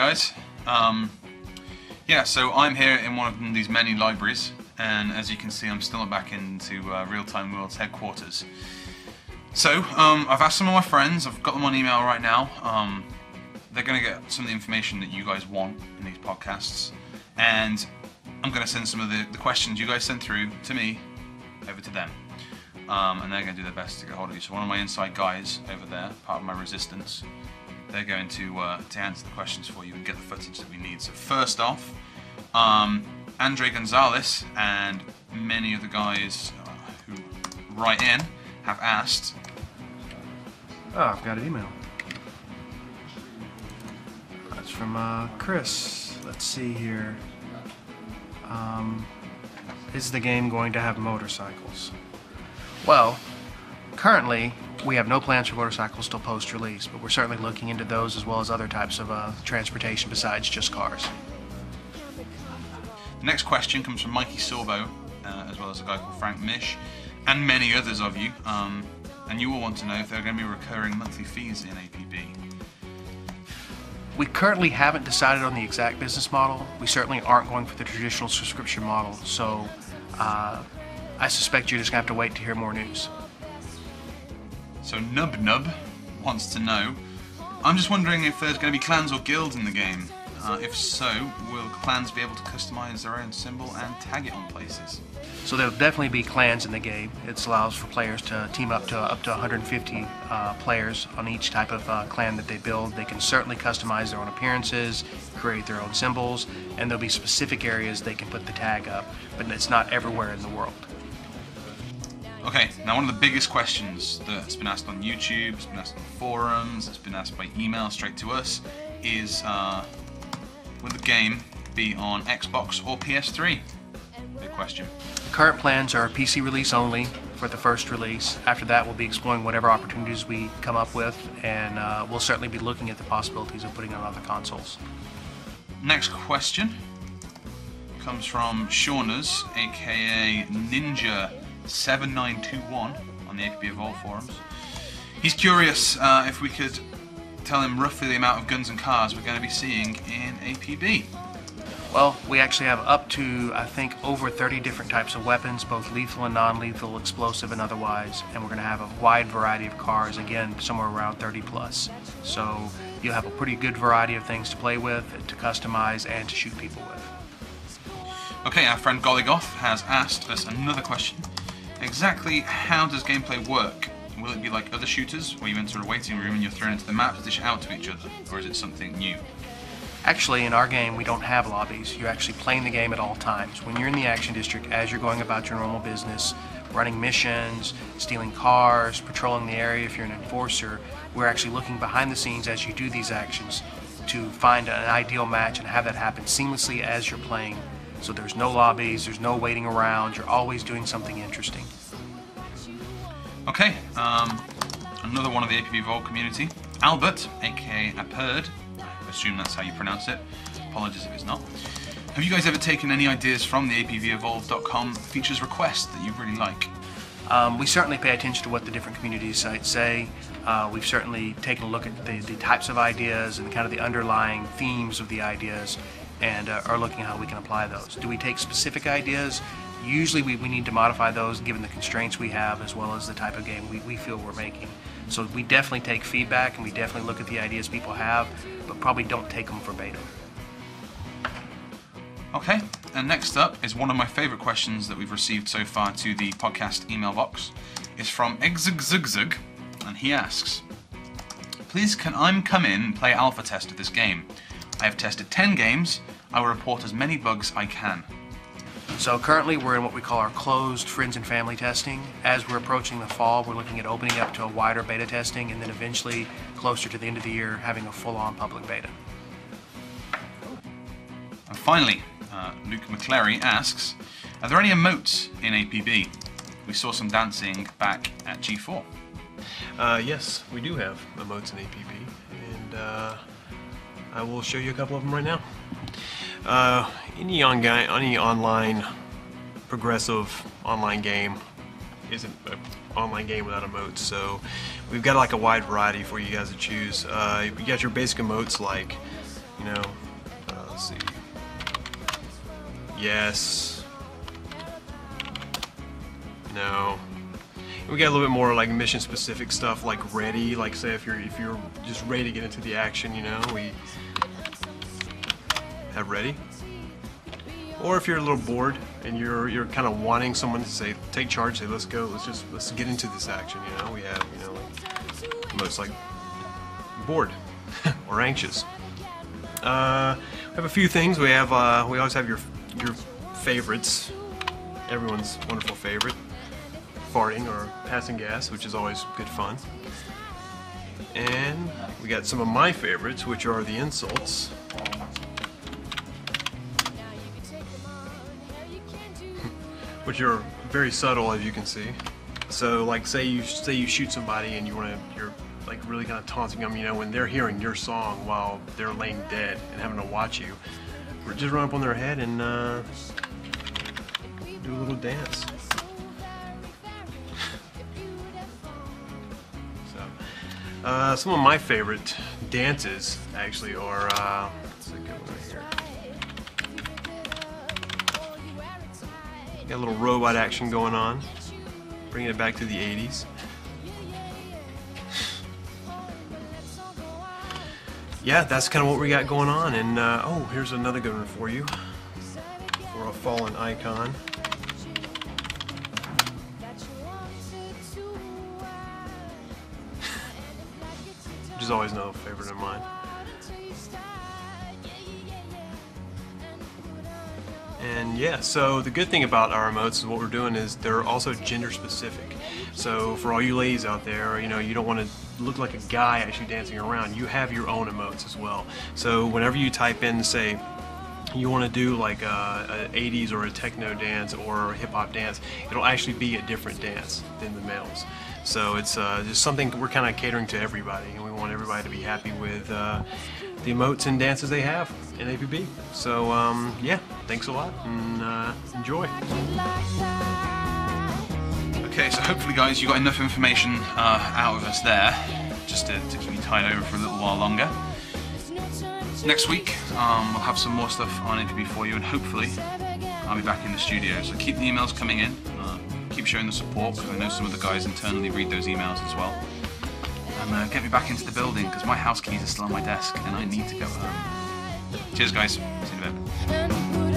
guys. Yeah, so I'm here in one of these many libraries, and as you can see, I'm still not back into Real-Time World's headquarters. So I've asked some of my friends. I've got them on email right now. They're going to get some of the information that you guys want in these podcasts, and I'm going to send some of the questions you guys sent through to me over to them. And they're going to do their best to get hold of you. So one of my inside guys over there, part of my resistance, they're going to answer the questions for you and get the footage that we need. So first off, Andre Gonzalez and many of the guys who write in have asked. Oh, I've got an email. That's from Chris. Let's see here. Is the game going to have motorcycles? Well, currently we have no plans for motorcycles till post-release, but we're certainly looking into those as well as other types of transportation besides just cars. The next question comes from Mikey Sorbo, as well as a guy called Frank Mish, and many others of you. And you all want to know if there are going to be recurring monthly fees in APB. We currently haven't decided on the exact business model. We certainly aren't going for the traditional subscription model, so I suspect you're just going to have to wait to hear more news. So Nub wants to know, I'm just wondering if there's going to be clans or guilds in the game. If so, will clans be able to customize their own symbol and tag it on places? So there'll definitely be clans in the game. It allows for players to team up to 150 players on each type of clan that they build. They can certainly customize their own appearances, create their own symbols, and there'll be specific areas they can put the tag up, but it's not everywhere in the world. Okay, now one of the biggest questions that's been asked on YouTube, it's been asked on forums, it's been asked by email straight to us, is will the game be on Xbox or PS3? Big question. Current plans are PC release only for the first release. After that, we'll be exploring whatever opportunities we come up with, and we'll certainly be looking at the possibilities of putting it on other consoles. Next question comes from Shauners, aka Ninja7921 on the APB Evolve forums. He's curious if we could tell him roughly the amount of guns and cars we're going to be seeing in APB. Well, we actually have up to, I think, over 30 different types of weapons, both lethal and non-lethal, explosive and otherwise, and we're going to have a wide variety of cars, again, somewhere around 30 plus. So you'll have a pretty good variety of things to play with, to customize, and to shoot people with. Okay, our friend Golligoth has asked us another question. Exactly how does gameplay work? Will it be like other shooters, where you enter a waiting room and you're thrown into the map to dish out to each other, or is it something new? Actually, in our game, we don't have lobbies. You're actually playing the game at all times. When you're in the action district, as you're going about your normal business, running missions, stealing cars, patrolling the area if you're an enforcer, we're actually looking behind the scenes as you do these actions to find an ideal match and have that happen seamlessly as you're playing. So there's no lobbies, there's no waiting around, you're always doing something interesting. Okay, another one of the APB Evolve community, Albert, aka Aperd, I assume that's how you pronounce it, apologies if it's not. Have you guys ever taken any ideas from the apbevolve.com features requests that you really like? We certainly pay attention to what the different community sites say. We've certainly taken a look at the types of ideas and kind of the underlying themes of the ideas, and are looking at how we can apply those. Do we take specific ideas? Usually we need to modify those given the constraints we have as well as the type of game we feel we're making. So we definitely take feedback and we definitely look at the ideas people have, but probably don't take them verbatim. Okay, and next up is one of my favourite questions that we've received so far to the podcast email box. It's from Exugzugzug, and he asks, please can I come in and play alpha test of this game? I have tested 10 games. I will report as many bugs I can. So currently we're in what we call our closed friends and family testing. As we're approaching the fall, we're looking at opening up to a wider beta testing, and then eventually, closer to the end of the year, having a full-on public beta. And finally, Luke McClary asks, are there any emotes in APB? We saw some dancing back at G4. Yes, we do have emotes in APB, and I will show you a couple of them right now. Any online progressive online game isn't an online game without emotes, so we've got like a wide variety for you guys to choose. You got your basic emotes like You know, let's see. Yes. No. We got a little bit more like mission specific stuff, like ready. Like say if you're just ready to get into the action, you know, we have ready. Or if you're a little bored and you're kind of wanting someone to say take charge, say let's go, let's get into this action. You know, we have like most like bored or anxious. We have a few things. We always have your favorites, everyone's wonderful favorite, farting or passing gas, which is always good fun. And we got some of my favorites, which are the insults. Which are very subtle, as you can see. So, like, say you shoot somebody and you're like really kind of taunting them, you know, when they're hearing your song while they're laying dead and having to watch you. Just run up on their head and do a little dance. So, some of my favorite dances actually are. Let's get one right here. Got a little robot action going on, bringing it back to the 80s. Yeah, that's kind of what we got going on. And oh, here's another good one for you, for a fallen icon. Which is always no favorite of mine. And yeah, so the good thing about our emotes is what we're doing is they're also gender specific. So for all you ladies out there, you know, you don't want to look like a guy actually dancing around, you have your own emotes as well. So whenever you type in, say, you want to do like a 80s or a techno dance or a hip hop dance, it'll actually be a different dance than the males. So it's just something we're kind of catering to everybody, and we want everybody to be happy with the emotes and dances they have in APB. So yeah, thanks a lot and enjoy. Okay, so hopefully guys you got enough information out of us there just to keep you tied over for a little while longer. Next week we'll have some more stuff on APB for you, and hopefully I'll be back in the studio. So keep the emails coming in, keep showing the support, because I know some of the guys internally read those emails as well. And get me back into the building, because my house keys are still on my desk and I need to go home. Cheers guys, see you in a bit.